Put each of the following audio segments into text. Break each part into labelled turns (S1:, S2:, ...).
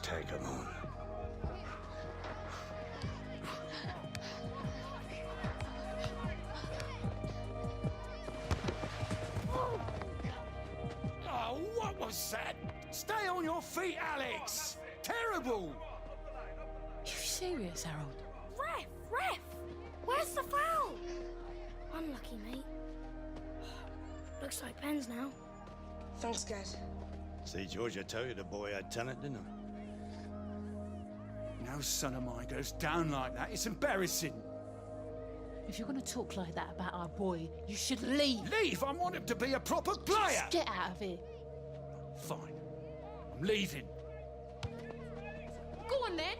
S1: take him on.
S2: Oh, what was that? Stay on your feet, Alex! Terrible!
S3: You serious, Harold?
S4: Ref! Where's the foul? Unlucky, mate. Looks like pens now.
S5: Thanks, guys.
S1: See, George, I told you the boy had talent, didn't I?
S2: No son of mine goes down like that. It's embarrassing.
S3: If you're going to talk like that about our boy, you should leave.
S2: Leave! I want him to be a proper player!
S3: Just get out of here.
S2: Fine. I'm leaving.
S3: Go on, then.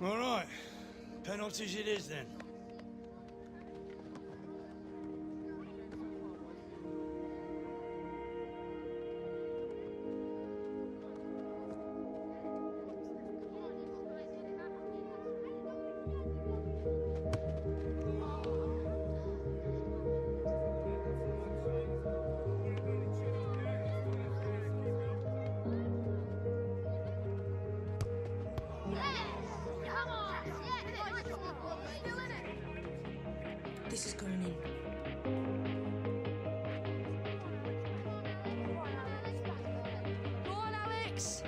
S1: All right. Penalties it is, then.
S5: This is going in.
S3: Go on, Alex.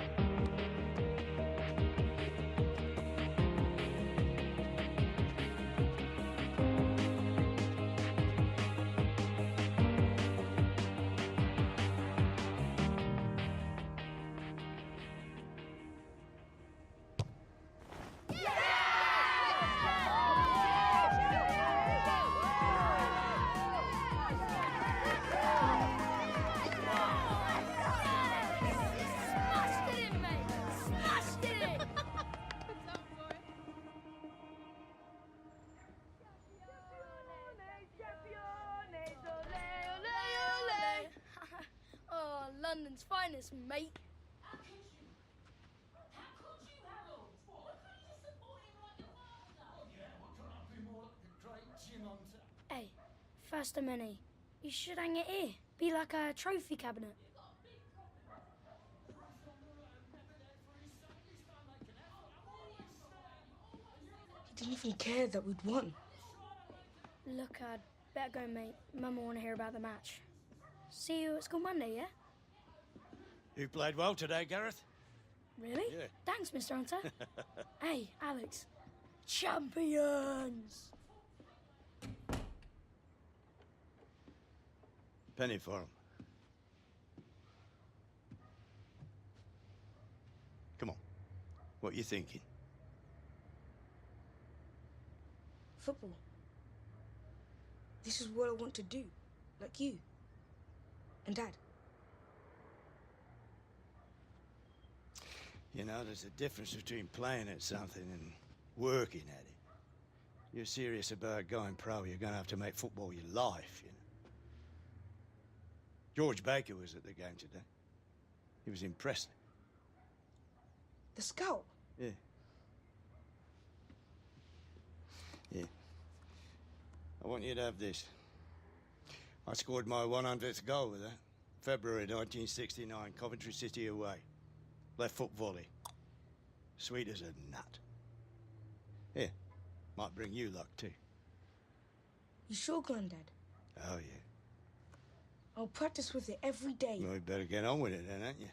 S4: Oh, London's finest, mate.
S3: How could you, Harold? Why couldn't you support him like your father?
S4: Hey, first of many. You should hang it here. Be like a trophy cabinet.
S5: He didn't even care that we'd won.
S4: Look, I'd better go, mate. Mum will want to hear about the match. See you at school Monday, yeah?
S1: You played well today, Gareth.
S4: Really?
S1: Yeah.
S4: Thanks, Mr. Hunter. Hey, Alex. Champions!
S1: Penny for him. Come on. What you thinking?
S5: Football. This is what I want to do. Like you. And Dad.
S1: You know, there's a difference between playing at something and working at it. You're serious about going pro, you're going to have to make football your life, you know. George Baker was at the game today. He was impressive.
S5: The scout.
S1: Yeah. Yeah. I want you to have this. I scored my 100th goal with that. February 1969, Coventry City away. Left foot volley. Sweet as a nut. Here, might bring you luck too.
S5: You sure, Granddad?
S1: Oh, yeah.
S5: I'll practice with it every day.
S1: Well, you better get on with it then, ain't you?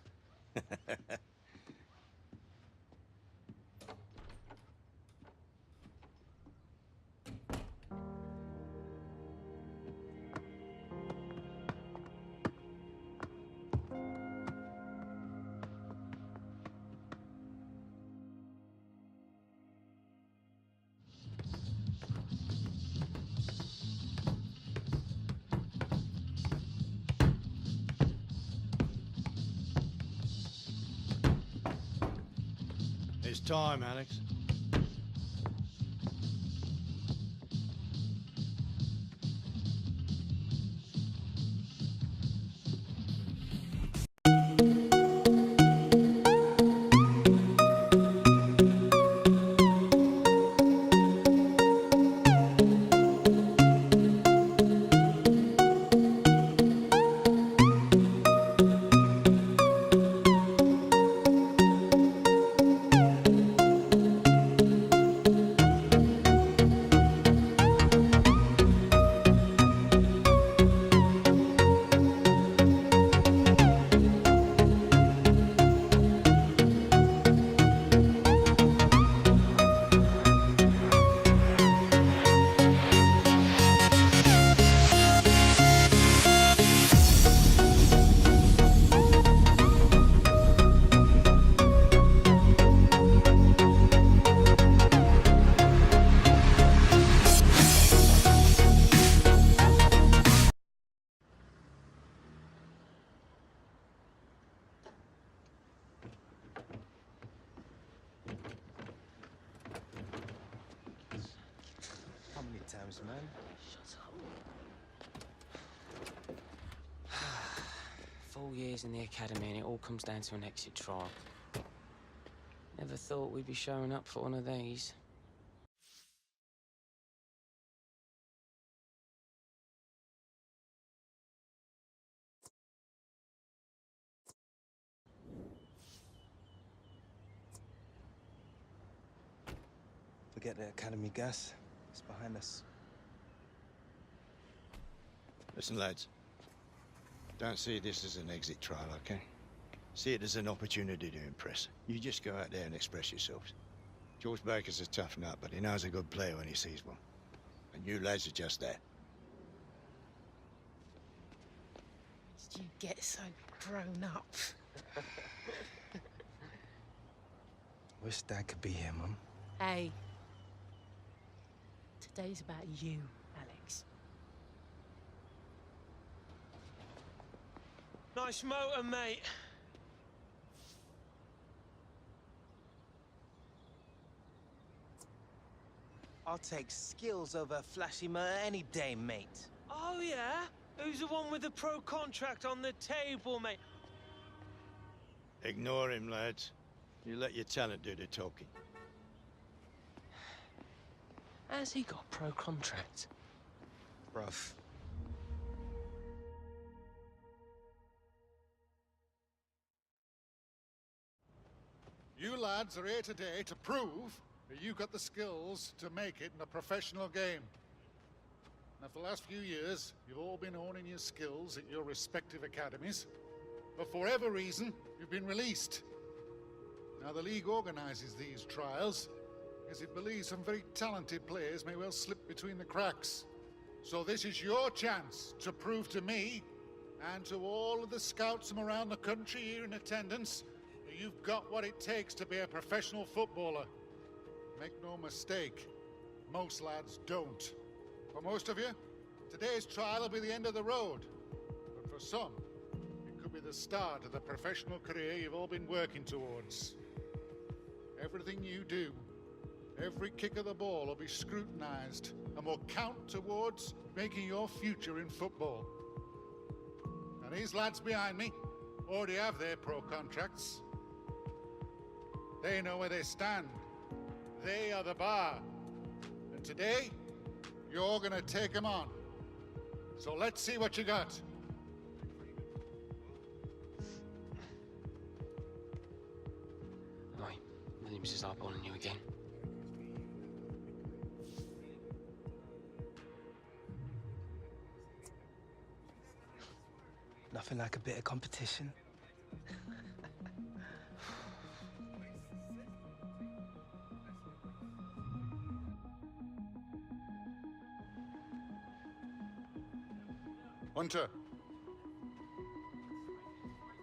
S1: It's time, Alex.
S6: exams, man.
S7: Shut up. 4 years in the academy and it all comes down to an exit trial. Never thought we'd be showing up for one of these.
S6: Forget the academy gas. It's behind us.
S1: Listen, lads. Don't see this as an exit trial, okay? See it as an opportunity to impress. You just go out there and express yourselves. George Baker's a tough nut, but he knows a good player when he sees one. And you lads are just that.
S3: Did you get so grown up?
S6: Wish Dad could be here, Mum.
S3: Hey. Today's about you, Alex.
S8: Nice motor, mate.
S6: I'll take skills over flashy motor any day, mate.
S8: Oh, yeah? Who's the one with the pro contract on the table, mate?
S1: Ignore him, lads. You let your talent do the talking.
S7: Has he got pro contract?
S6: Rough.
S2: You lads are here today to prove that you've got the skills to make it in a professional game. Now, for the last few years, you've all been honing your skills at your respective academies, but for whatever reason, you've been released. Now, the league organizes these trials because it believes some very talented players may well slip between the cracks. So this is your chance to prove to me and to all of the scouts from around the country here in attendance that you've got what it takes to be a professional footballer. Make no mistake, most lads don't. For most of you, today's trial will be the end of the road. But for some, it could be the start of the professional career you've all been working towards. Everything you do, every kick of the ball will be scrutinized and will count towards making your future in football. And these lads behind me already have their pro contracts. They know where they stand. They are the bar. And today, you're gonna take them on. So let's see what you got.
S7: Oi, Williams is eyeballing you again.
S6: Nothing like a bit of competition.
S2: Hunter.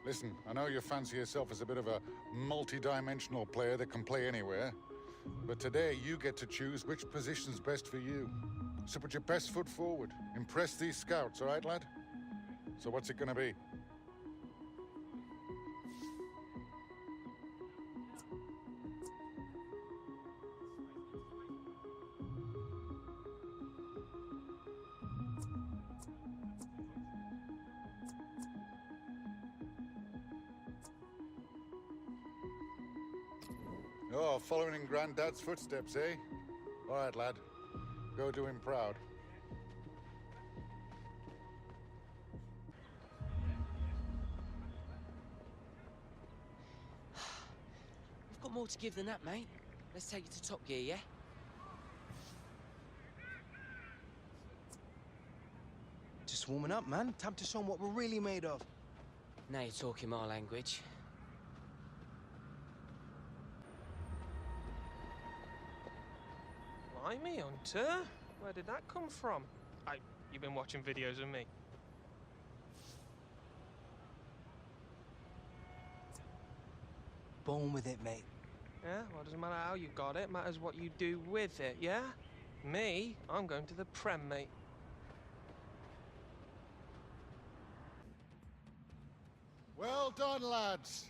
S2: Listen, I know you fancy yourself as a bit of a multi-dimensional player that can play anywhere, but today you get to choose which position's best for you. So put your best foot forward. Impress these scouts, all right, lad? So what's it gonna be? Oh, following in Granddad's footsteps, eh? All right, lad. Go do him proud.
S7: We've got more to give than that, mate. Let's take you to Top Gear, yeah?
S6: Just warming up, man. Time to show 'em what we're really made of.
S7: Now you're talking my language.
S8: Blimey, Hunter. Where did that come from? You've been watching videos of me.
S6: Born with it, mate.
S8: Yeah, well, doesn't matter how you got it, matters what you do with it, yeah? Me, I'm going to the Prem, mate.
S2: Well done, lads.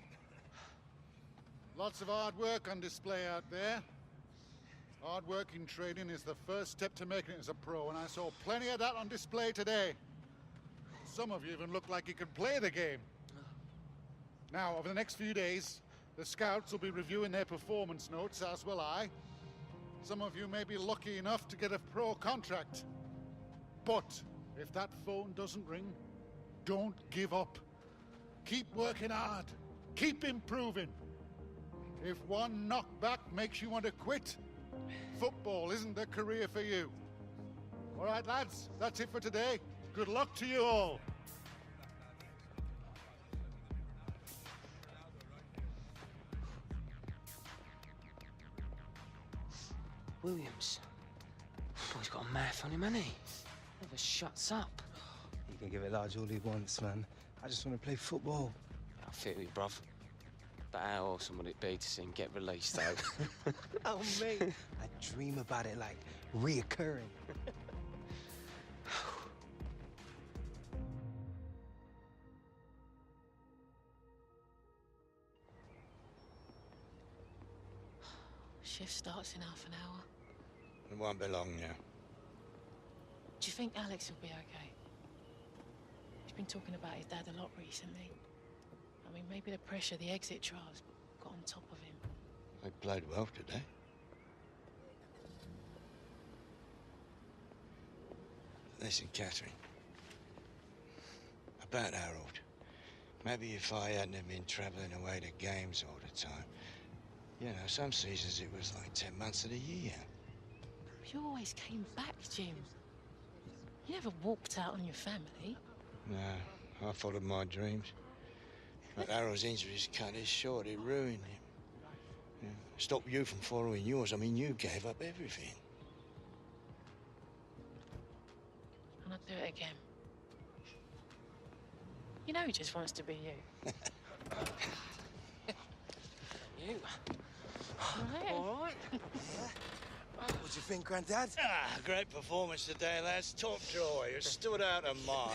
S2: Lots of hard work on display out there. Hard work in training is the first step to making it as a pro, and I saw plenty of that on display today. Some of you even look like you can play the game. Now, over the next few days, the scouts will be reviewing their performance notes, as will I. Some of you may be lucky enough to get a pro contract. But if that phone doesn't ring, don't give up. Keep working hard. Keep improving. If one knockback makes you want to quit, football isn't the career for you. All right, lads, that's it for today. Good luck to you all.
S7: Williams. Oh, he's got a mouth on him, hasn't he? Never shuts up.
S6: You can give it large all he wants, man. I just want to play football.
S7: I feel you, bruv. But how awesome would it be to see him get released, though?
S6: Oh, mate. I dream about it like reoccurring.
S3: Shift starts in half an hour.
S1: It won't be long now.
S3: Do you think Alex will be okay? He's been talking about his dad a lot recently. I mean, maybe the pressure of the exit trials got on top of him.
S1: They played well today. Listen, Catherine. About Harold. Maybe if I hadn't have been travelling away to games all the time. You know, some seasons it was like 10 months of the year.
S3: You always came back, Jim. You never walked out on your family.
S1: No, I followed my dreams. But Harold's injuries cut it short. It ruined him. Yeah. Stopped you from following yours. I mean, you gave up everything.
S3: And I'd do it again. You know he just wants to be you.
S7: You.
S3: Right?
S6: All right. Yeah. What do you think, Grandad?
S1: Great performance today, lads. Top draw. You stood out a mile.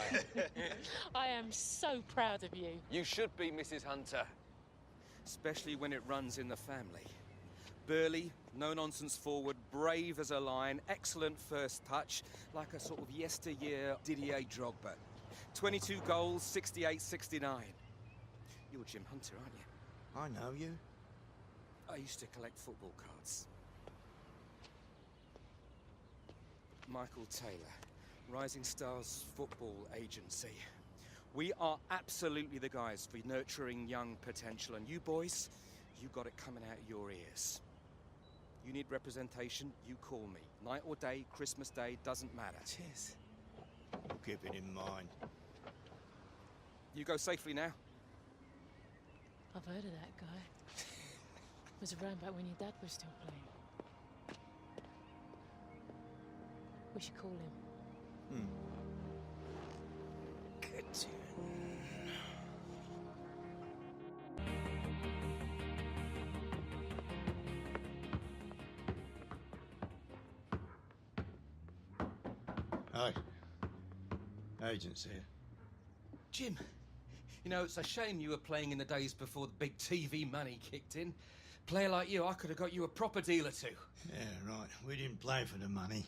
S3: I am so proud of you.
S9: You should be, Mrs. Hunter. Especially when it runs in the family. Burly, no-nonsense forward, brave as a lion, excellent first touch, like a sort of yesteryear Didier Drogba. 22 goals, 68-69. You're Jim Hunter, aren't you?
S1: I know you.
S9: I used to collect football cards. Michael Taylor, Rising Stars Football Agency. We are absolutely the guys for nurturing young potential, and you boys, you got it coming out of your ears. You need representation, you call me. Night or day, Christmas Day, doesn't matter.
S6: Cheers.
S1: Keep it in mind.
S9: You go safely now.
S3: I've heard of that guy. Was around back when your dad was still playing. We should call him.
S1: Good tune. Hi. Agent's here.
S9: Jim, you know, it's a shame you were playing in the days before the big TV money kicked in. Player like you, I could have got you a proper deal or two.
S1: Yeah, right. We didn't play for the money.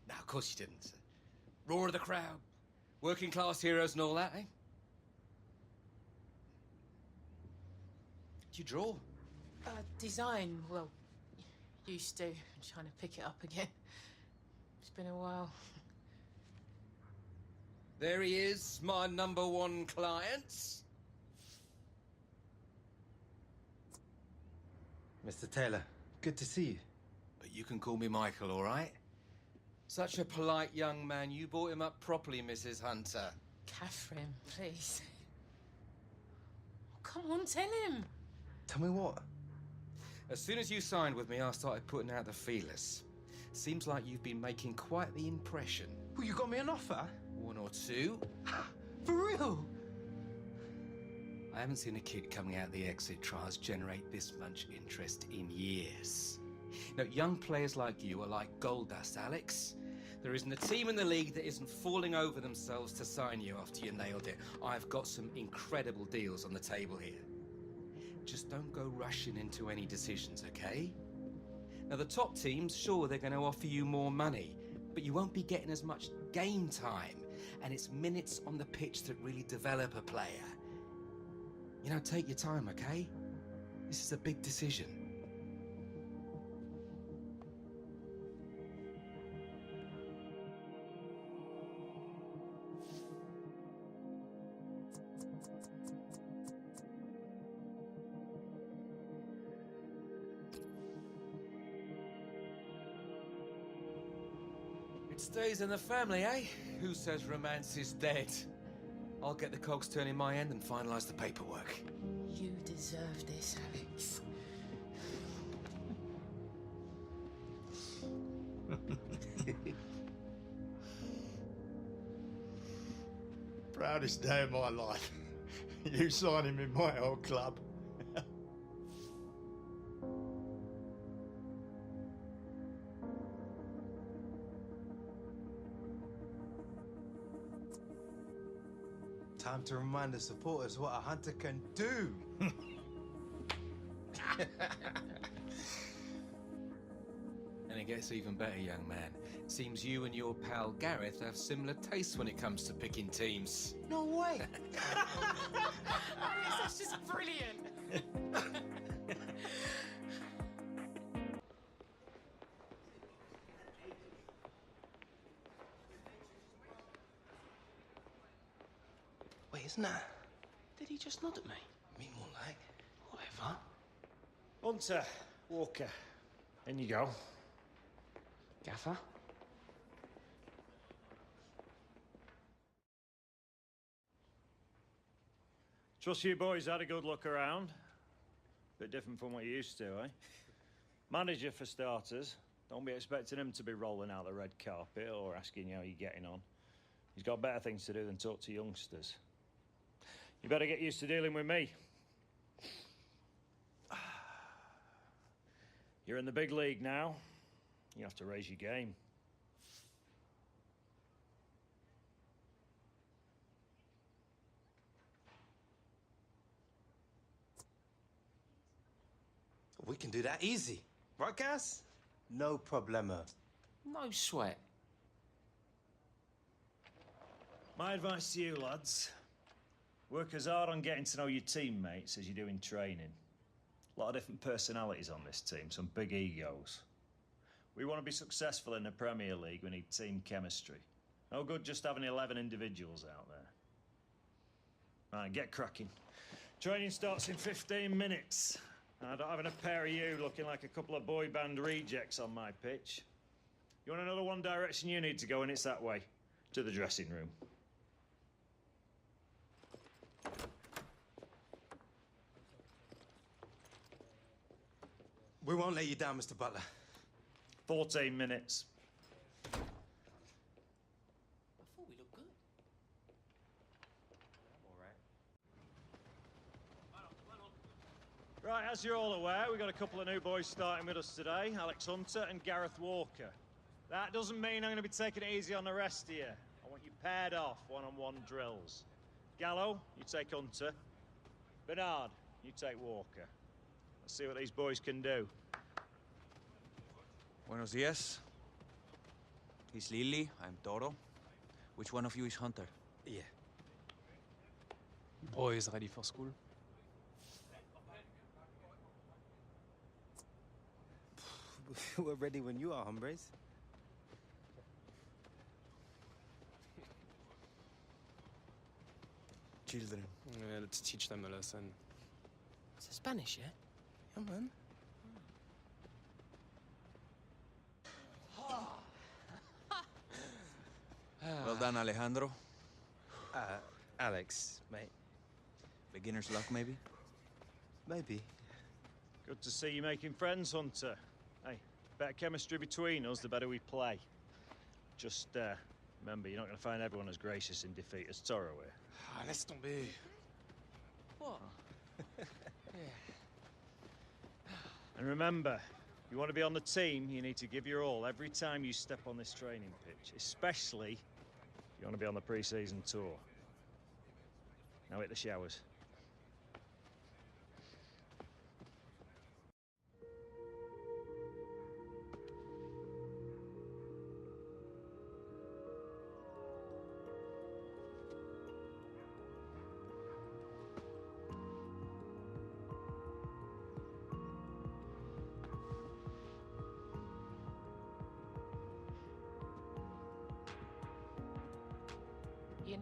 S9: No, of course you didn't. Roar of the crowd, working class heroes and all that, eh? Do you draw?
S3: Design, well, used to. I'm trying to pick it up again. It's been a while.
S9: There he is, my #1 client.
S6: Mr. Taylor, good to see you.
S9: But you can call me Michael, all right? Such a polite young man. You brought him up properly, Mrs. Hunter.
S3: Catherine, please. Oh, come on, tell him.
S6: Tell me what?
S9: As soon as you signed with me, I started putting out the feelers. Seems like you've been making quite the impression.
S6: Well, you got me an offer?
S9: 1 or 2.
S6: For real?
S9: I haven't seen a kid coming out of the exit trials generate this much interest in years. Now, young players like you are like gold dust, Alex. There isn't a team in the league that isn't falling over themselves to sign you after you nailed it. I've got some incredible deals on the table here. Just don't go rushing into any decisions, okay? Now, the top teams, sure, they're going to offer you more money, but you won't be getting as much game time, and it's minutes on the pitch that really develop a player. You know, take your time, okay? This is a big decision. It stays in the family, eh? Who says romance is dead? I'll get the cogs turning my end and finalise the paperwork.
S3: You deserve this, Alex.
S1: Proudest day of my life. You signing in my old club.
S6: Time to remind the supporters what a hunter can do.
S9: And it gets even better, young man. Seems you and your pal Gareth have similar tastes when it comes to picking teams.
S6: No way.
S3: Alex, that's just brilliant.
S6: Wait, isn't that?
S7: Did he just nod at me?
S6: Me more like.
S7: Whatever.
S10: Hunter, Walker, in you go.
S7: Gaffer?
S10: Trust you boys had a good look around. Bit different from what you used to, eh? Manager for starters. Don't be expecting him to be rolling out the red carpet or asking you how you're getting on. He's got better things to do than talk to youngsters. You better get used to dealing with me. You're in the big league now. You have to raise your game.
S6: We can do that easy. Right, Gas? No problemo.
S7: No sweat.
S10: My advice to you, lads. Work as hard on getting to know your teammates as you do in training. A lot of different personalities on this team, some big egos. We want to be successful in the Premier League, we need team chemistry. No good just having 11 individuals out there. Right, get cracking. Training starts in 15 minutes. I don't have a pair of you looking like a couple of boy band rejects on my pitch. You want to know the one direction you need to go, and it's that way, to the dressing room.
S6: We won't let you down, Mr. Butler.
S10: 14 minutes.
S7: I thought we looked good.
S10: Right, as you're all aware, we've got a couple of new boys starting with us today, Alex Hunter and Gareth Walker. That doesn't mean I'm going to be taking it easy on the rest of you. I want you paired off, one-on-one drills. Gallo, you take Hunter. Bernard, you take Walker. Let's see what these boys can do.
S11: Buenos dias. He's Lily, I'm Toro. Which one of you is Hunter?
S6: Yeah.
S12: Boys ready for school?
S6: We're ready when you are, hombres. Children.
S12: Yeah, let's teach them a lesson.
S7: It's a Spanish, yeah?
S6: Come on.
S11: Well done, Alejandro.
S6: Alex, mate.
S11: Beginner's luck, maybe?
S6: Maybe.
S10: Good to see you making friends, Hunter. Hey, better chemistry between us, the better we play. Just, remember, you're not going to find everyone as gracious in defeat as Toro here.
S12: Ah, laisse tomber.
S7: What?
S10: And remember, if you want to be on the team, you need to give your all every time you step on this training pitch, especially if you want to be on the pre-season tour. Now hit the showers.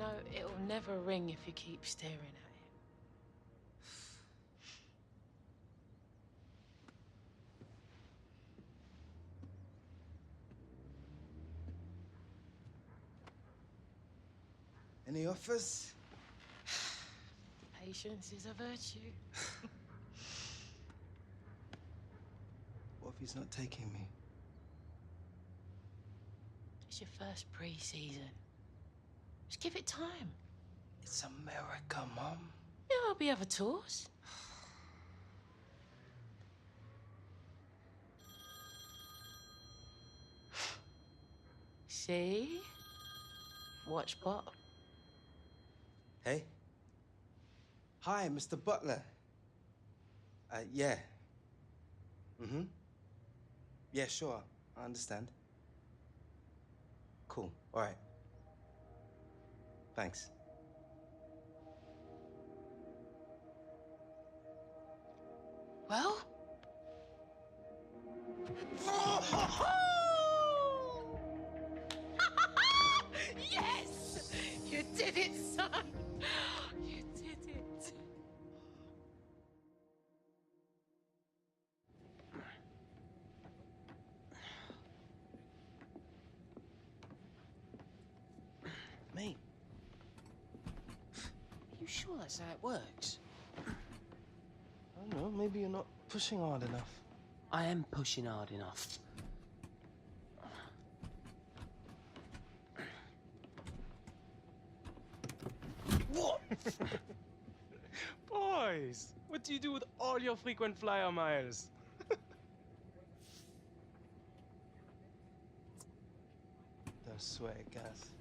S3: know, it'll never ring if you keep staring at it.
S6: Any offers?
S3: Patience is a virtue.
S6: What if he's not taking me?
S3: It's your first pre-season. Just give it time.
S6: It's America, Mom.
S3: Yeah, there'll be other tours. See? Watch Bob.
S6: Hey? Hi, Mr. Butler. Yeah. Mm-hmm. Yeah, sure. I understand. Cool. All right. Thanks.
S3: Well? Yes! You did it, son! You did it.
S7: Mate, are you sure that's how it works?
S6: I don't know, maybe you're not pushing hard enough.
S7: I am pushing hard enough.
S12: What? Boys, what do you do with all your frequent flyer miles?
S6: Don't sweat it, guys.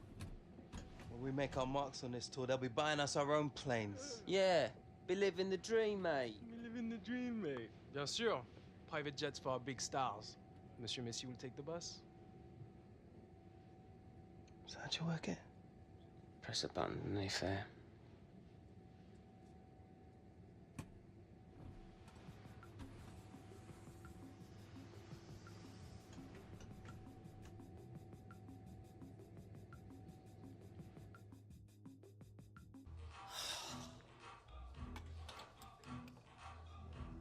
S6: When we make our marks on this tour, they'll be buying us our own planes.
S7: Yeah, be living the dream, mate.
S12: We live in the dream, mate. Bien sûr. Private jets for our big stars. Monsieur Messi will take the bus.
S6: So how'd you work it?
S7: Press a button underneath there.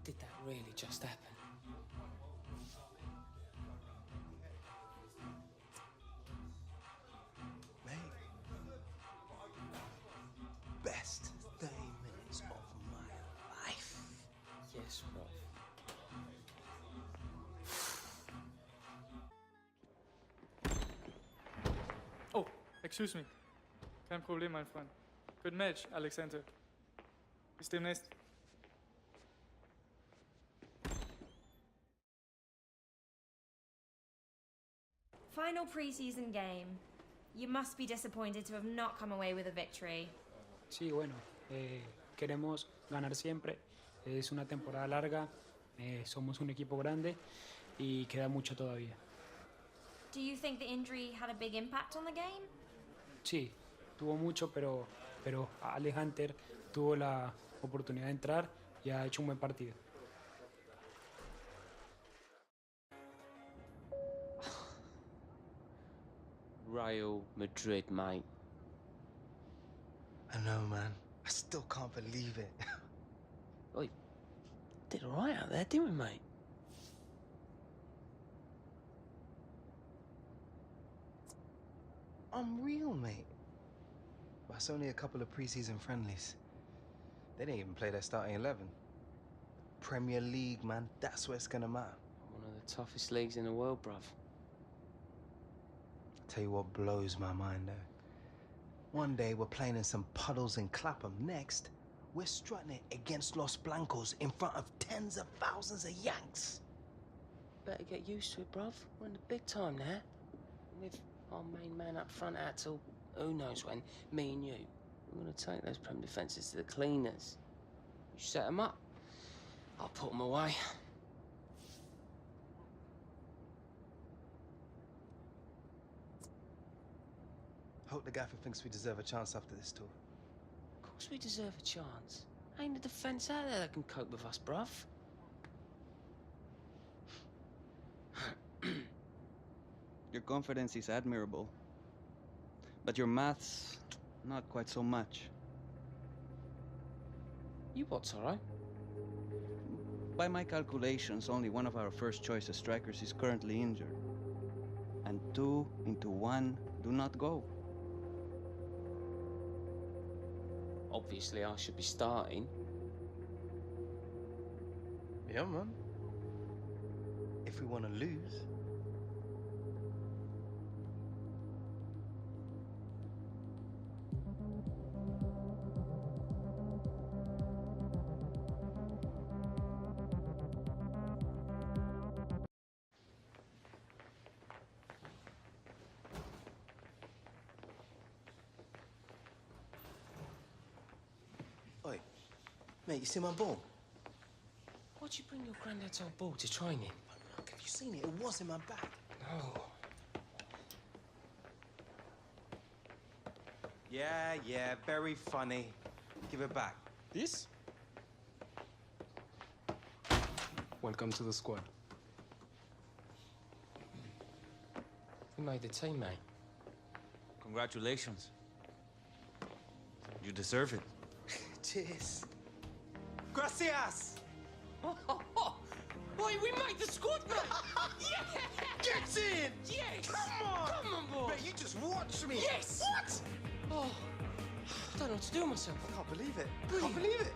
S7: Did that really just happen?
S6: Mate. Best 30 minutes of my life.
S7: Yes, bro.
S13: Oh, excuse me. Kein Problem, mein Freund. Good match, Alexander. Bis demnächst.
S14: Final pre-season game. You must be disappointed to have not come away with a victory.
S15: Sí, bueno, queremos ganar siempre. Es una temporada larga, somos un equipo grande y queda mucho todavía.
S14: Do you think the injury had a big impact on the game?
S15: Sí, tuvo mucho, pero Ale Hunter tuvo la oportunidad de entrar y ha hecho un buen partido.
S7: Real Madrid, mate.
S6: I know, man. I still can't believe it.
S7: We did all right out there, didn't we, mate?
S6: Unreal, mate. But it's only a couple of pre-season friendlies. They didn't even play their starting 11. Premier League, man, that's where it's gonna matter.
S7: One of the toughest leagues in the world, bruv.
S6: Tell you what blows my mind, though. One day we're playing in some puddles in Clapham. Next, we're strutting it against Los Blancos in front of tens of thousands of Yanks.
S7: Better get used to it, bruv. We're in the big time now. With our main man up front out till who knows when, me and you. We're gonna take those Prem defences to the cleaners. You set them up, I'll put them away.
S6: Hope the gaffer thinks we deserve a chance after this tour.
S7: Of course we deserve a chance. Ain't a defence out there that can cope with us, bruv.
S16: Your confidence is admirable. But your maths,
S11: not quite so much.
S7: You what's all right?
S11: By my calculations, only one of our first choice strikers is currently injured. And 2 into 1 do not go.
S7: Obviously, I should be starting.
S8: Yeah, man.
S6: If we want to lose. Oi, mate, you see my ball?
S7: Why'd you bring your granddad's old ball to training?
S6: Look, have you seen it? It was in my bag.
S7: No.
S11: Yeah, very funny. Give it back.
S12: This? Welcome to the squad.
S7: You made the team, mate.
S11: Congratulations. You deserve it.
S6: Cheers.
S11: Gracias!
S7: Boy, we made the squad, mate! Yeah!
S6: Get in!
S7: Yes!
S6: Come on!
S7: Come on, boy!
S6: Mate, you just watch me!
S7: Yes!
S6: What?
S7: Oh, I don't know what to do with myself.
S6: I can't believe it.
S7: Brilliant.
S6: Can't believe it.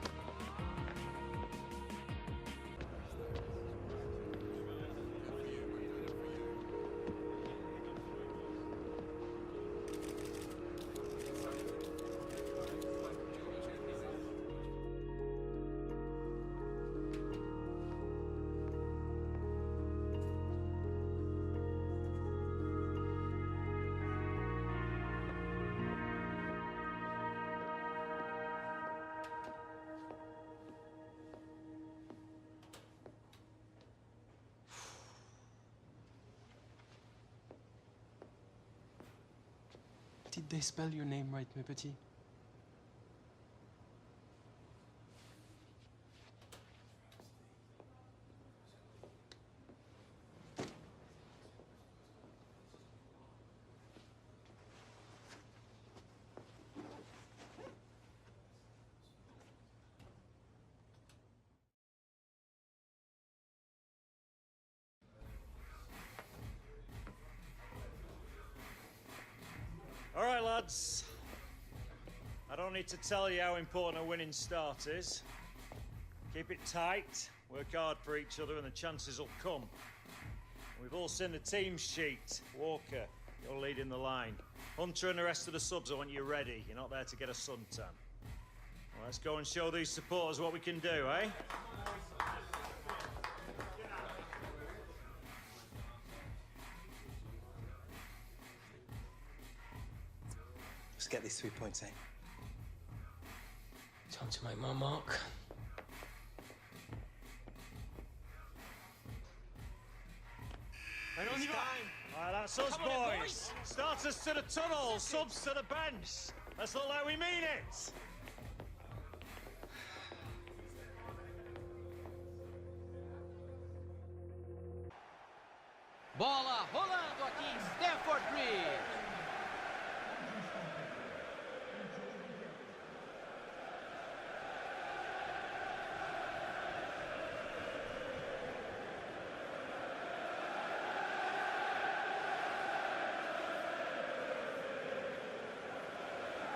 S12: Did they spell your name right, mes petits?
S10: All right, lads. I don't need to tell you how important a winning start is. Keep it tight, work hard for each other, and the chances will come. We've all seen the team sheet. Walker, you're leading the line. Hunter and the rest of the subs, I want you ready. You're not there to get a suntan. Well, let's go and show these supporters what we can do, eh?
S6: Let's get these 3 points, eh?
S7: Time to make my mark.
S10: And on your time. All right, that's us, boys. Starters to the tunnel, subs to the bench. Let's look like we mean it.
S16: Bola rolando aqui em Stamford Bridge.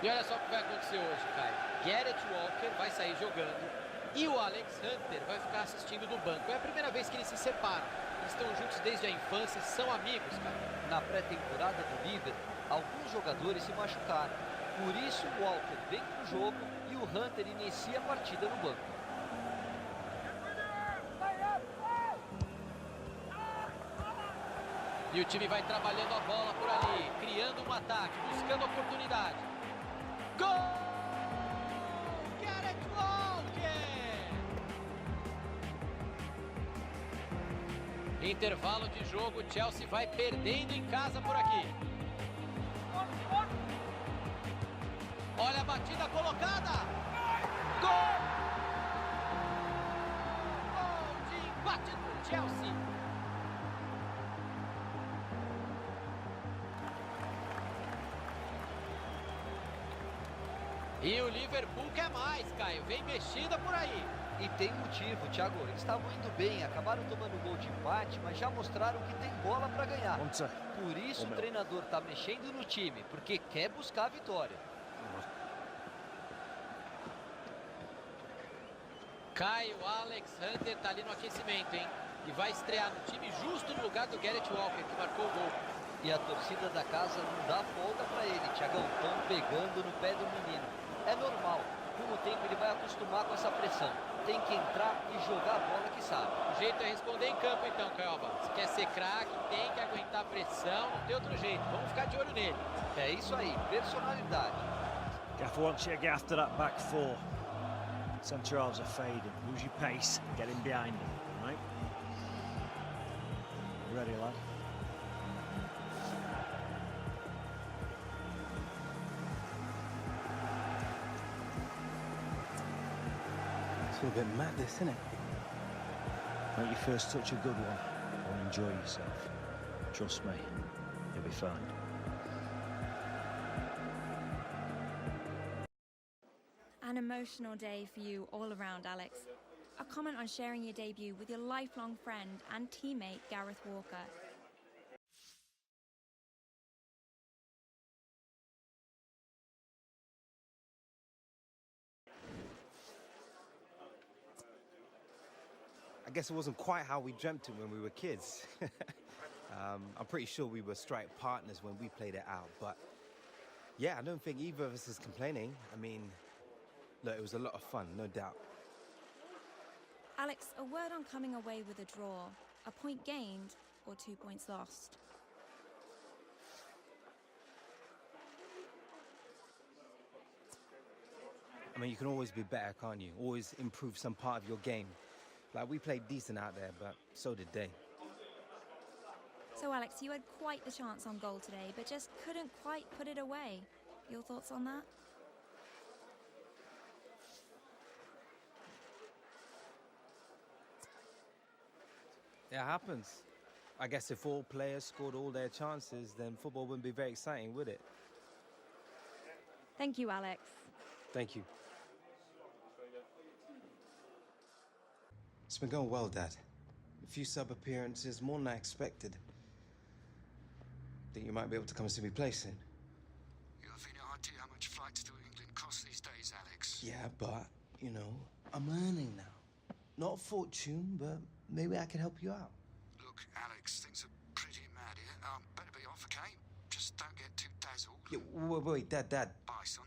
S16: E olha só o que vai acontecer hoje, cara. Gareth Walker vai sair jogando e o Alex Hunter vai ficar assistindo do banco. É a primeira vez que eles se separam. Eles estão juntos desde a infância, são amigos, cara.
S17: Na pré-temporada do líder, alguns jogadores se machucaram. Por isso, o Walker vem pro jogo e o Hunter inicia a partida no banco.
S16: E o time vai trabalhando a bola por ali, criando um ataque, buscando oportunidade. Gol! Gareth Walker! Intervalo de jogo, Chelsea vai perdendo em casa por aqui. Olha a batida colocada! Gol! Gol de empate do Chelsea! E o Liverpool quer mais, Caio. Vem mexida por aí.
S17: E tem motivo, Thiago. Eles estavam indo bem, acabaram tomando gol de empate, mas já mostraram que tem bola para ganhar. Por isso o treinador tá mexendo no time, porque quer buscar a vitória.
S16: Caio, Alex, Hunter tá ali no aquecimento, hein? E vai estrear no time justo no lugar do Gareth Walker, que marcou o gol.
S17: E a torcida da casa não dá folga para ele, Thiagão. Estão pegando no pé do menino. É normal. Com o tempo ele vai acostumar com essa pressão. Tem que entrar e jogar a bola que sabe.
S16: O jeito é responder em campo então, Caioba. Se quer ser craque, tem que aguentar a pressão, não tem outro jeito. Vamos ficar de olho nele.
S17: É isso aí, personalidade.
S10: Gaff wants you to get after that back four. Centre halves are fading. Use your pace and get in behind them, right? Ready, lad?
S6: It's a bit mad, this, isn't it?
S10: Make your first touch a good one, or enjoy yourself. Trust me, you'll be fine.
S14: An emotional day for you all around, Alex. A comment on sharing your debut with your lifelong friend and teammate, Gareth Walker.
S18: I guess it wasn't quite how we dreamt it when we were kids. I'm pretty sure we were strike partners when we played it out, but yeah, I don't think either of us is complaining. I mean, look, it was a lot of fun, no doubt.
S14: Alex, a word on coming away with a draw. A point gained or 2 points lost?
S18: I mean, you can always be better, can't you? Always improve some part of your game. Like, we played decent out there, but so did they.
S14: So, Alex, you had quite the chance on goal today, but just couldn't quite put it away. Your thoughts on that?
S18: It happens. I guess if all players scored all their chances, then football wouldn't be very exciting, would it?
S14: Thank you, Alex.
S18: Thank you.
S6: It's been going well, Dad. A few sub appearances, more than I expected. Think you might be able to come and see me play soon?
S1: You have any idea how much flights to England cost these days, Alex?
S6: Yeah, but, you know, I'm earning now. Not a fortune, but maybe I can help you out.
S1: Look, Alex, things are pretty mad here. Better be off, okay? Just don't get too dazzled.
S6: Yeah, wait, Dad.
S1: Bye, son.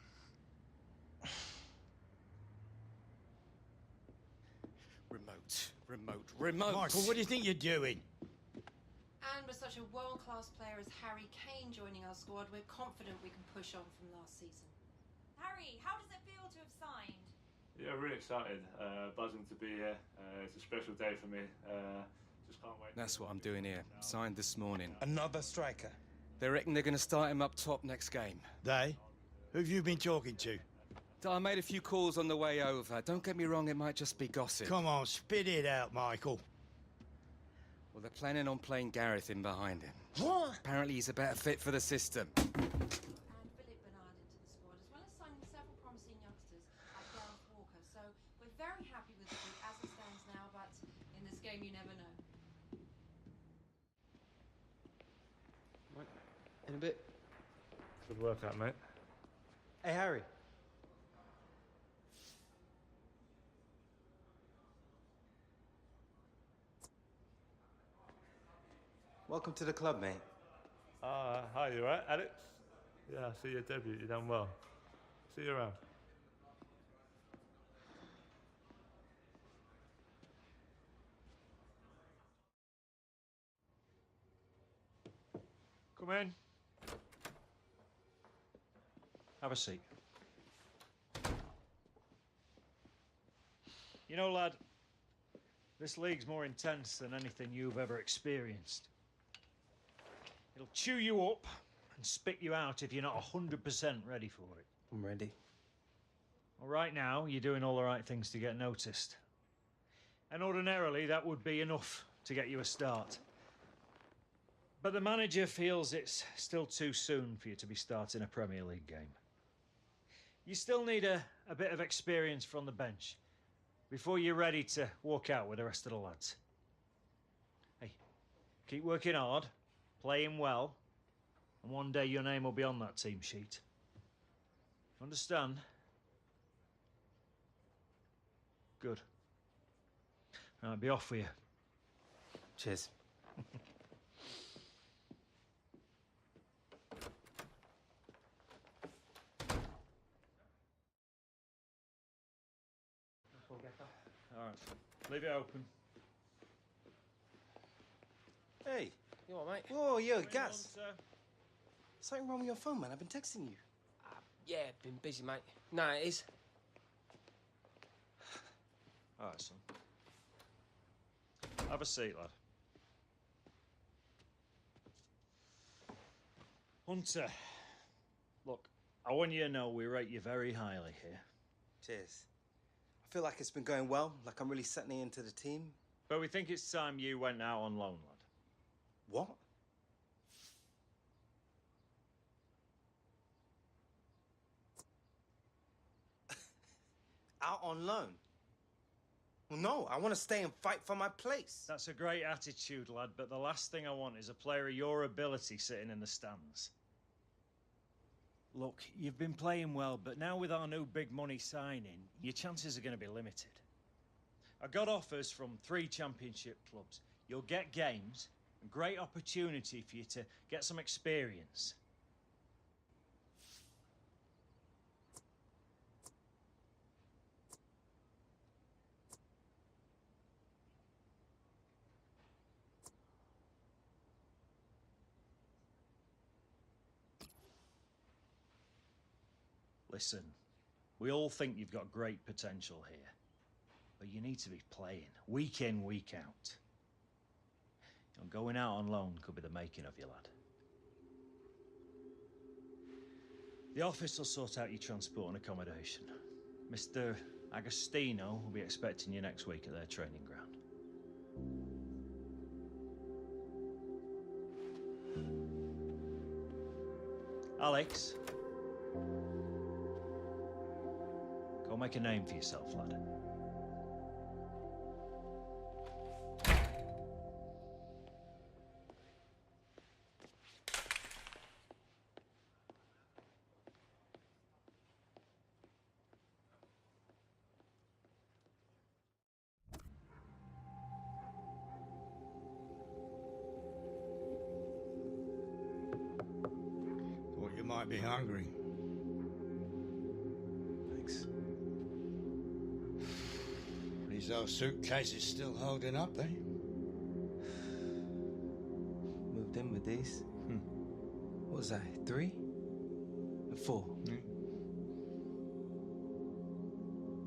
S1: Remote. Michael, what do you think you're doing?
S19: And with such a world-class player as Harry Kane joining our squad, we're confident we can push on from last season.
S14: Harry, how does it feel to have signed?
S20: Yeah, really excited. Buzzing to be here. It's a special day for me. Just can't wait.
S9: That's what I'm doing here. Signed this morning.
S6: Another striker?
S9: They reckon they're going to start him up top next game.
S1: They? Who've you been talking to?
S9: I made a few calls on the way over. Don't get me wrong, it might just be gossip.
S1: Come on, spit it out, Michael.
S9: Well, they're planning on playing Gareth in behind him.
S1: What?
S9: Apparently he's a better fit for the system.
S19: And Philip Bernard into the squad, as well as signing several promising youngsters like Gareth Walker. So we're very happy with the group as it stands now, but in this game you never know.
S20: Right. In a bit. Good workout, mate.
S18: Hey, Harry.
S6: Welcome to the club, mate.
S20: Hi, you alright, Alex? Yeah, I see your debut. You done well. See you around. Come in.
S10: Have a seat. You know, lad, this league's more intense than anything you've ever experienced. It'll chew you up and spit you out if you're not 100% ready for it.
S6: I'm ready.
S10: Well, right now, you're doing all the right things to get noticed. And ordinarily, that would be enough to get you a start. But the manager feels it's still too soon for you to be starting a Premier League game. You still need a bit of experience from the bench before you're ready to walk out with the rest of the lads. Hey, keep working hard, playing well, and one day your name will be on that team sheet. Understand? Good. I'll be off with you.
S18: Cheers.
S10: All right, leave it open.
S18: Hey.
S7: You all right, mate?
S18: Whoa, yo, Gaz. Something wrong with your phone, man. I've been texting you.
S7: Yeah, been busy, mate. No, it is.
S10: All right, son. Have a seat, lad. Hunter, look, I want you to know we rate you very highly here.
S18: Cheers. I feel like it's been going well, like I'm really settling into the team.
S10: But we think it's time you went out on loan, lad.
S18: What? Out on loan? Well, no, I want to stay and fight for my place.
S10: That's a great attitude, lad, but the last thing I want is a player of your ability sitting in the stands. Look, you've been playing well, but now with our new big money signing, your chances are going to be limited. I got offers from 3 championship clubs. You'll get games, a great opportunity for you to get some experience. Listen, we all think you've got great potential here, but you need to be playing week in, week out. Going out on loan could be the making of you, lad. The office will sort out your transport and accommodation. Mr. Agostino will be expecting you next week at their training ground. Alex, go make a name for yourself, lad.
S1: Thought you might be hungry.
S18: Thanks.
S1: These old suitcases still holding up, eh?
S18: Moved in with these. What was I, 3? 4?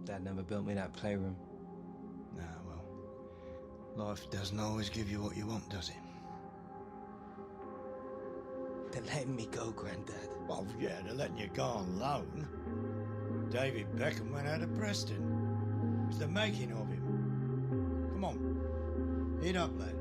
S18: Dad never built me that playroom.
S1: Nah, well, life doesn't always give you what you want, does it?
S18: They're letting me go, Granddad.
S1: Well, yeah, they're letting you go on loan. David Beckham went out of Preston. It was the making of him. Come on, eat up, lad.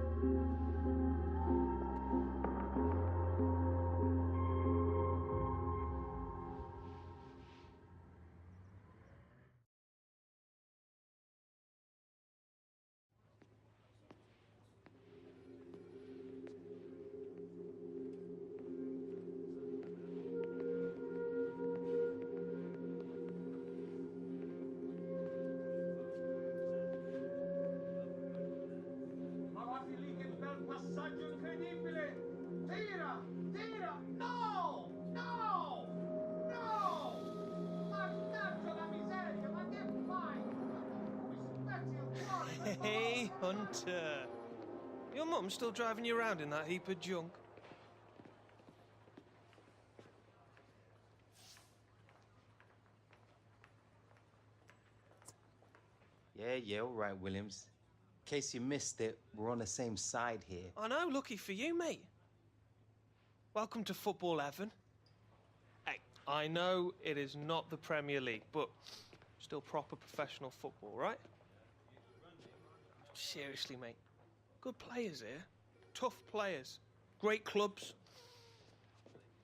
S8: Hey, Hunter. Your mum's still driving you around in that heap of junk?
S18: Yeah, all right, Williams. In case you missed it, we're on the same side here.
S8: I know, lucky for you, mate. Welcome to Football Heaven. Hey, I know it is not the Premier League, but still proper professional football, right? Seriously, mate. Good players here. Tough players. Great clubs.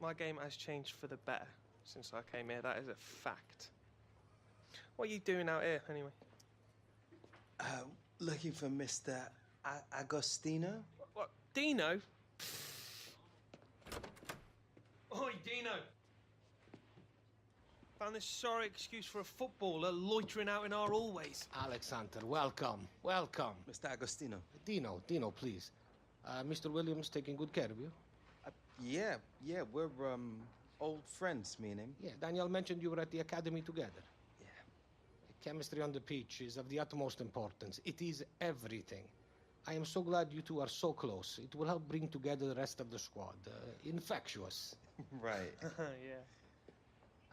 S8: My game has changed for the better since I came here. That is a fact. What are you doing out here, anyway?
S6: Looking for Mr. Agostino?
S8: What? Dino? Oi, Dino! Found this sorry excuse for a footballer loitering out in our hallways.
S21: Alex Hunter, welcome, welcome.
S6: Mr. Agostino.
S21: Dino, please. Mr. Williams taking good care of you?
S6: Yeah, we're, old friends, me and him.
S21: Yeah, Daniel mentioned you were at the academy together. Yeah. Chemistry on the pitch is of the utmost importance. It is everything. I am so glad you two are so close. It will help bring together the rest of the squad. Infectious.
S6: Right.
S8: Yeah.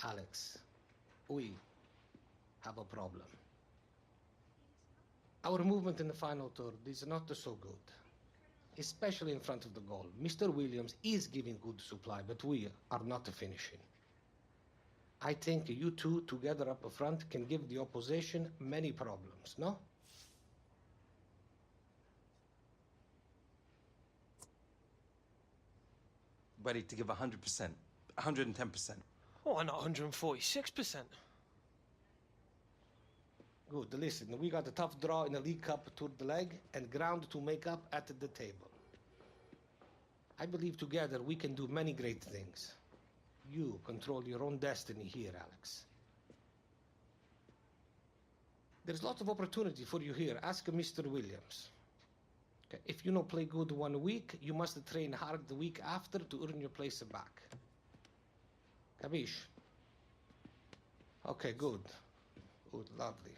S21: Alex, we have a problem. Our movement in the final third is not so good, especially in front of the goal. Mr. Williams is giving good supply, but we are not finishing. I think you two together up front can give the opposition many problems, no?
S6: Ready to give 100%, 110%.
S8: Oh, not 146%.
S21: Good. Listen, we got a tough draw in the League Cup to the leg and ground to make up at the table. I believe together we can do many great things. You control your own destiny here, Alex. There's lots of opportunity for you here. Ask Mr. Williams. Okay. If you don't play good 1 week, you must train hard the week after to earn your place back. Capish? Okay, good. Good, lovely.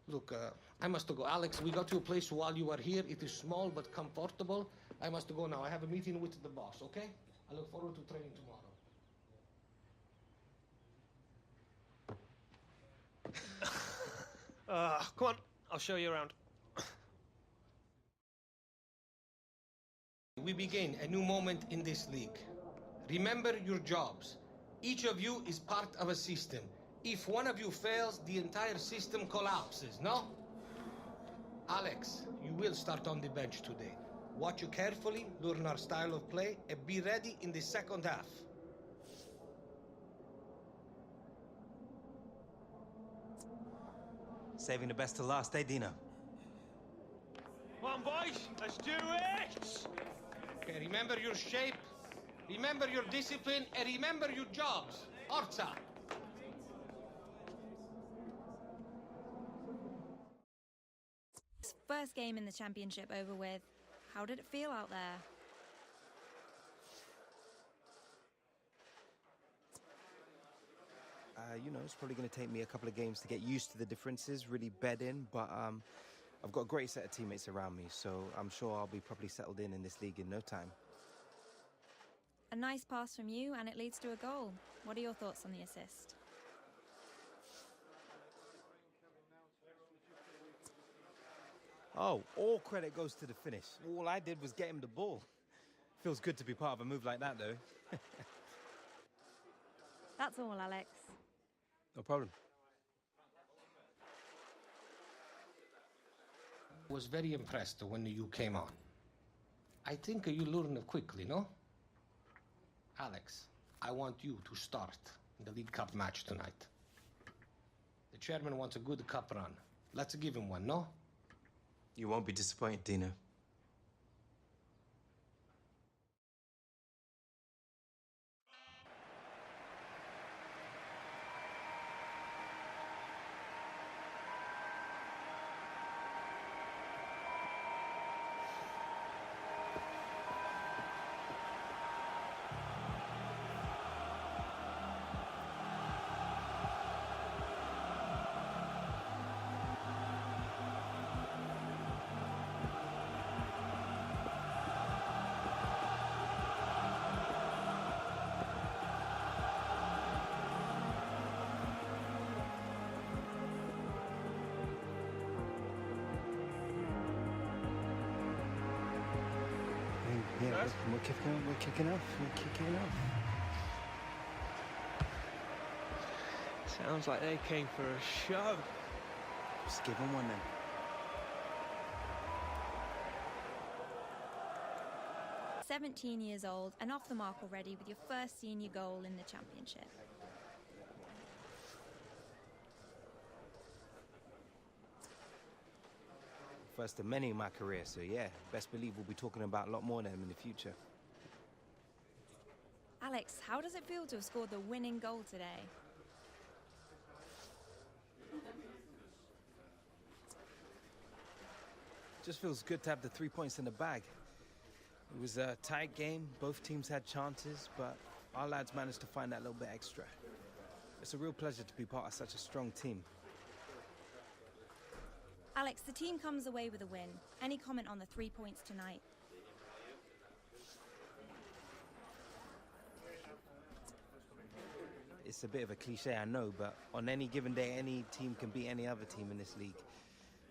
S21: Look, I must go. Alex, we got you a place while you are here. It is small but comfortable. I must go now. I have a meeting with the boss, okay? I look forward to training tomorrow.
S8: Come on, I'll show you around.
S21: We begin a new moment in this league. Remember your jobs. Each of you is part of a system. If one of you fails, the entire system collapses, no? Alex, you will start on the bench today. Watch you carefully, learn our style of play, and be ready in the second half.
S6: Saving the best to last, eh, Dino?
S8: Come on, boys, let's do it!
S21: Okay, remember your shape, remember your discipline, and remember your jobs. Orza!
S14: First game in the championship over with. How did it feel out there?
S18: It's probably going to take me a couple of games to get used to the differences, really bed in, but I've got a great set of teammates around me, so I'm sure I'll be properly settled in this league in no time.
S14: A nice pass from you, and it leads to a goal. What are your thoughts on the assist?
S18: Oh, all credit goes to the finish. All I did was get him the ball. Feels good to be part of a move like that, though.
S14: That's all, Alex.
S18: No problem.
S21: I was very impressed when you came on. I think you learn quickly, no? Alex, I want you to start the League Cup match tonight. The chairman wants a good cup run. Let's give him one, no?
S6: You won't be disappointed, Dino.
S18: Yeah, we're kicking off.
S8: Sounds like they came for a show.
S18: Just give them one then.
S14: 17 years old and off the mark already with your first senior goal in the championship.
S18: First of many in my career, so yeah, best believe we'll be talking about a lot more of them in the future.
S14: Alex, how does it feel to have scored the winning goal today?
S18: Just feels good to have the 3 points in the bag. It was a tight game, both teams had chances, but our lads managed to find that little bit extra. It's a real pleasure to be part of such a strong team.
S14: Alex, the team comes away with a win. Any comment on the 3 points tonight?
S18: It's a bit of a cliche, I know, but on any given day, any team can beat any other team in this league.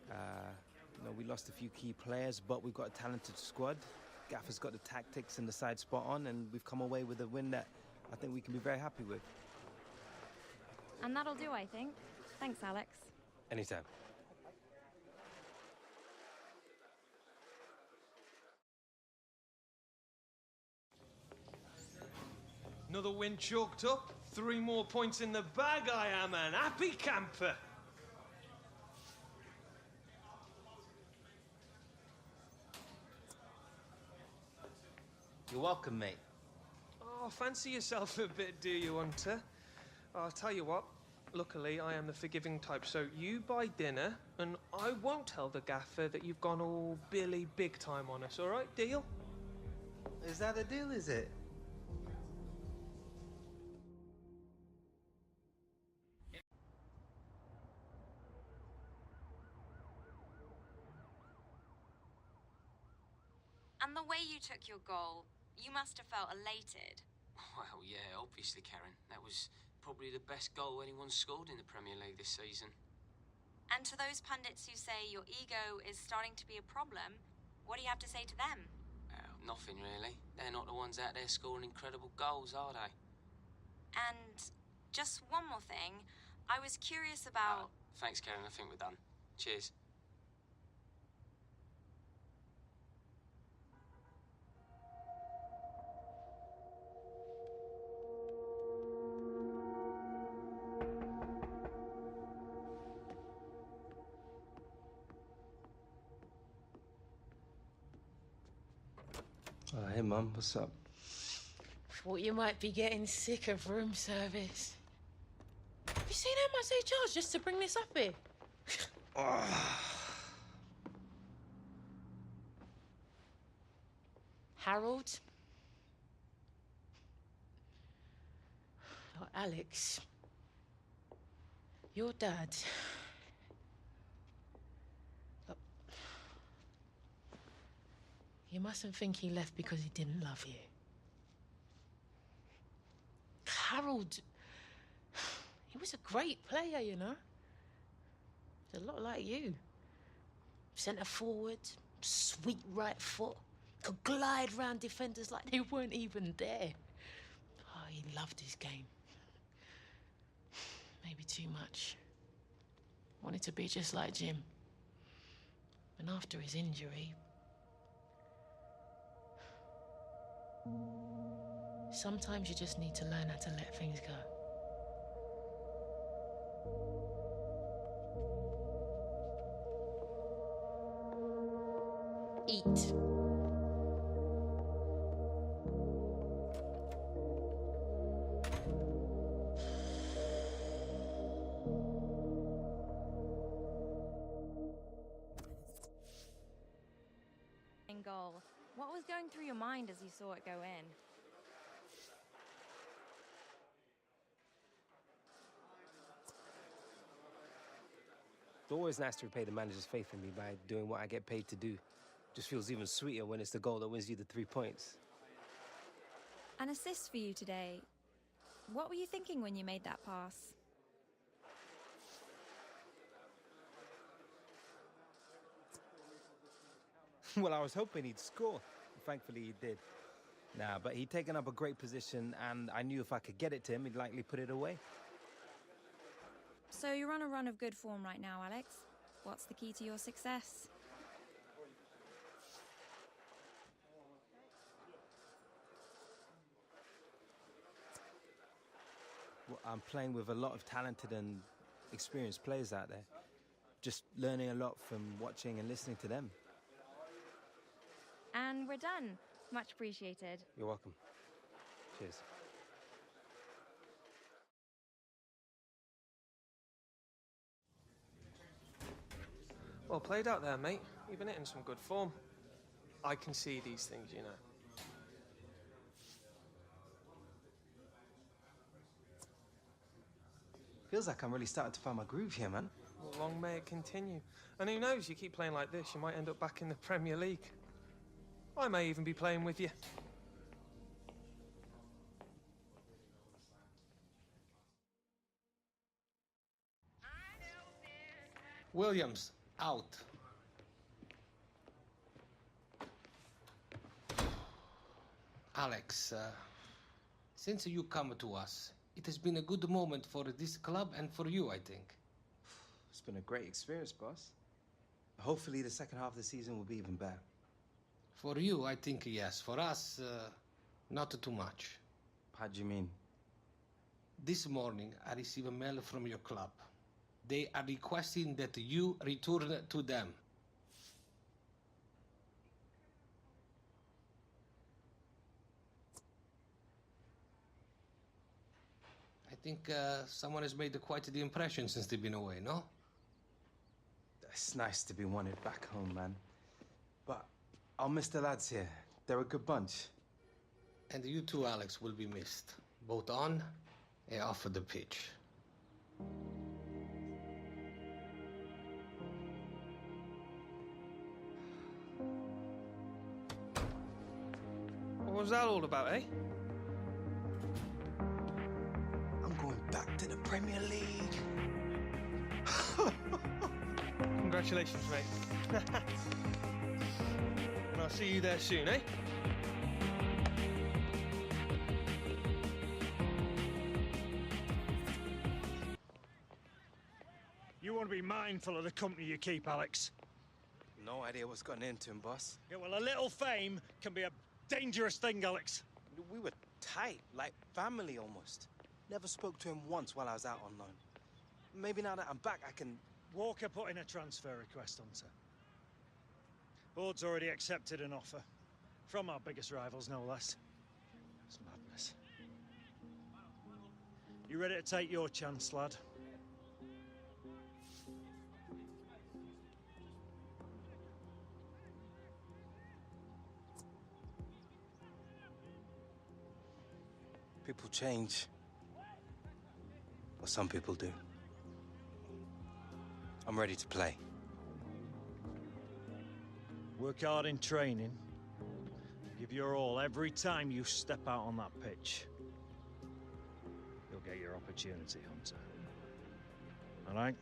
S18: You know, we lost a few key players, but we've got a talented squad. Gaffer's got the tactics and the side spot on, and we've come away with a win that I think we can be very happy with.
S14: And that'll do, I think. Thanks, Alex.
S18: Anytime.
S8: Another win chalked up. 3 more points in the bag. I am an happy camper.
S6: You're welcome, mate.
S8: Oh, fancy yourself a bit, do you, Hunter? I'll tell you what. Luckily, I am the forgiving type, so you buy dinner, and I won't tell the gaffer that you've gone all Billy big time on us, all right? Deal?
S6: Is that a deal, is it?
S14: And the way you took your goal, you must have felt elated.
S7: Well, yeah, obviously, Karen. That was probably the best goal anyone's scored in the Premier League this season.
S14: And to those pundits who say your ego is starting to be a problem, what do you have to say to them?
S7: Nothing, really. They're not the ones out there scoring incredible goals, are they?
S14: And just one more thing. I was curious about...
S7: Thanks, Karen. I think we're done. Cheers.
S6: Oh, hey, Mum, what's up?
S3: Thought you might be getting sick of room service. Have you seen how much they charge just to bring this up here? Harold? Oh, Alex. Your dad. Look, you mustn't think he left because he didn't love you. Harold, he was a great player, you know. He's a lot like you. Centre forward, sweet right foot, could glide round defenders like they weren't even there. Oh, he loved his game. Maybe too much. Wanted to be just like Jim. And after his injury, sometimes you just need to learn how to let things go. Eat.
S14: Goal. What was going through your mind as you saw it go in?
S18: It's always nice to repay the manager's faith in me by doing what I get paid to do. Just feels even sweeter when it's the goal that wins you the 3 points.
S14: An assist for you today. What were you thinking when you made that pass?
S18: Well, I was hoping he'd score. Thankfully, he did. Nah, but he'd taken up a great position, and I knew if I could get it to him, he'd likely put it away.
S14: So you're on a run of good form right now, Alex. What's the key to your success?
S18: I'm playing with a lot of talented and experienced players out there. Just learning a lot from watching and listening to them.
S14: And we're done. Much appreciated.
S18: You're welcome. Cheers.
S8: Well played out there, mate. You've been hitting some good form. I can see these things, you know.
S6: Feels like I'm really starting to find my groove here, man.
S8: Well, long may it continue. And who knows, you keep playing like this, you might end up back in the Premier League. I may even be playing with you.
S21: Williams, out. Alex, since you come to us, it has been a good moment for this club and for you, I think.
S6: It's been a great experience, boss. Hopefully the second half of the season will be even better.
S21: For you, I think yes. For us, not too much.
S6: How do you mean?
S21: This morning, I received a mail from your club. They are requesting that you return to them. I think someone has made quite the impression since they've been away, no?
S6: It's nice to be wanted back home, man. But I'll miss the lads here. They're a good bunch.
S21: And you too, Alex, will be missed. Both on and off of the pitch.
S8: What was that all about, eh?
S6: I'm going back to the Premier League.
S8: Congratulations, mate. And I'll see you there soon, eh?
S10: You want to be mindful of the company you keep, Alex.
S6: No idea what's gotten into him, boss.
S10: Yeah, well, a little fame can be a dangerous thing, Alex.
S6: We were tight, like family almost. Never spoke to him once while I was out on loan. Maybe now that I'm back, I can...
S10: Walker put in a transfer request, Hunter. Board's already accepted an offer. From our biggest rivals, no less. It's madness. You ready to take your chance, lad?
S6: People change. Or some people do. I'm ready to play.
S10: Work hard in training. Give your all every time you step out on that pitch. You'll get your opportunity, Hunter. All right?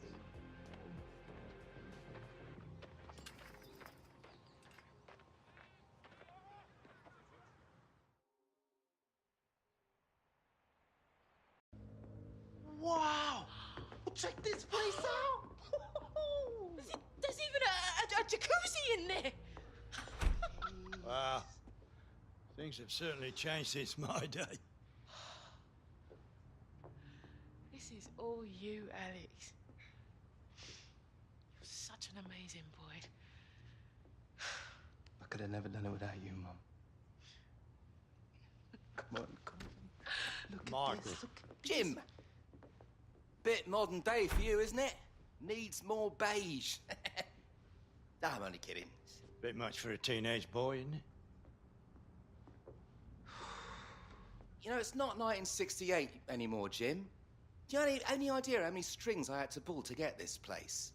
S3: Wow! Check this place out! There's even a jacuzzi in there!
S1: Wow. Things have certainly changed since my day.
S3: This is all you, Alex. You're such an amazing boy.
S6: I could have never done it without you, Mum. Come on, come on. Look
S1: Michael.
S6: at this. Look at
S9: Jim! Bit modern day for you, isn't it? Needs more beige. No, I'm only kidding.
S1: Bit much for a teenage boy, isn't it?
S9: You know, it's not 1968 anymore, Jim. Do you have any idea how many strings I had to pull to get this place?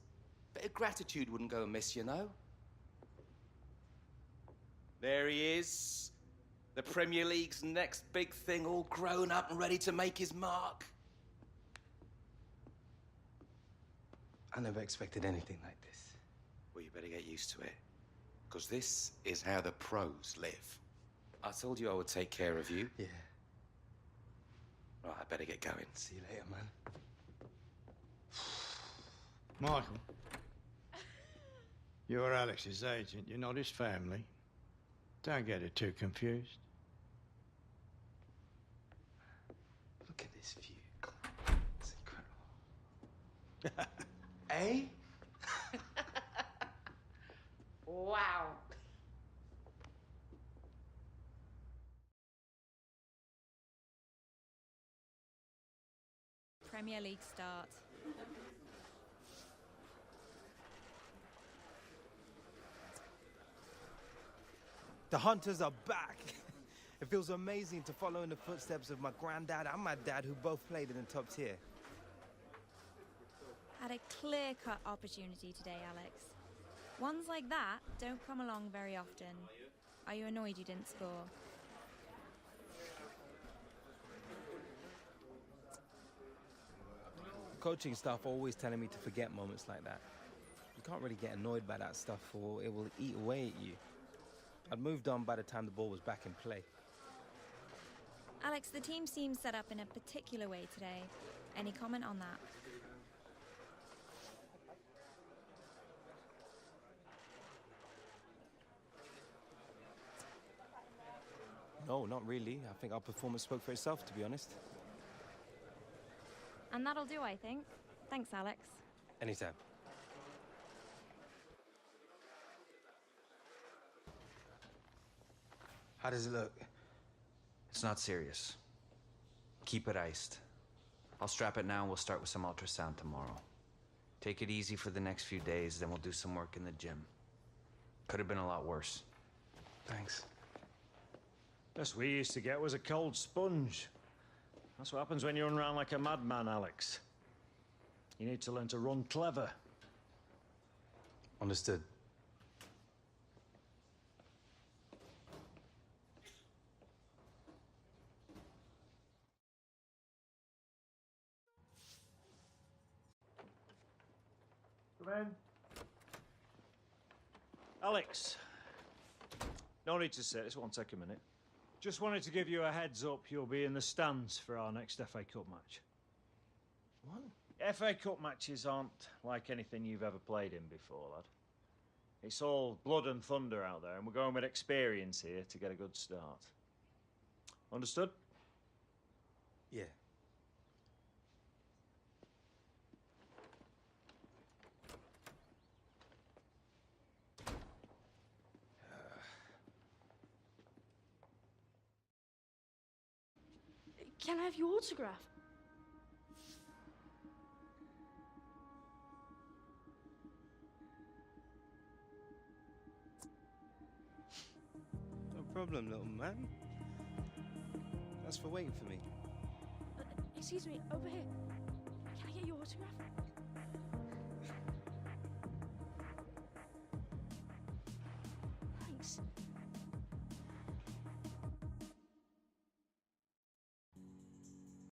S9: Bit of gratitude wouldn't go amiss, you know. There he is. The Premier League's next big thing, all grown up and ready to make his mark.
S6: I never expected anything like this.
S9: Well, you better get used to it. Because this is how the pros live. I told you I would take care of you.
S6: Yeah.
S9: Right, I better get going.
S6: See you later, man.
S1: Michael. You're Alex's agent. You're not his family. Don't get it too confused.
S6: Look at this view. Eh?
S3: Wow.
S14: Premier League start.
S18: The Hunters are back. It feels amazing to follow in the footsteps of my granddad and my dad, who both played in the top tier.
S14: Had a clear-cut opportunity today, Alex. Ones like that don't come along very often. Are you annoyed you didn't score?
S18: Coaching staff are always telling me to forget moments like that. You can't really get annoyed by that stuff, or it will eat away at you. I'd moved on by the time the ball was back in play.
S14: Alex, the team seems set up in a particular way today. Any comment on that?
S18: No, not really. I think our performance spoke for itself, to be honest.
S14: And that'll do, I think. Thanks, Alex.
S18: Anytime.
S4: How does it look? It's not serious. Keep it iced. I'll strap it now and we'll start with some ultrasound tomorrow. Take it easy for the next few days, then we'll do some work in the gym. Could have been a lot worse. Thanks.
S10: Best we used to get was a cold sponge. That's what happens when you run around like a madman, Alex. You need to learn to run clever.
S4: Understood.
S10: Come in. Alex. No need to sit, this won't take a minute. Just wanted to give you a heads up, you'll be in the stands for our next FA Cup match. What? FA Cup matches aren't like anything you've ever played in before, lad. It's all blood and thunder out there, and we're going with experience here to get a good start. Understood?
S18: Yeah.
S22: Can I have your autograph?
S18: No problem, little man. Thanks for waiting for me.
S22: Excuse me, over here.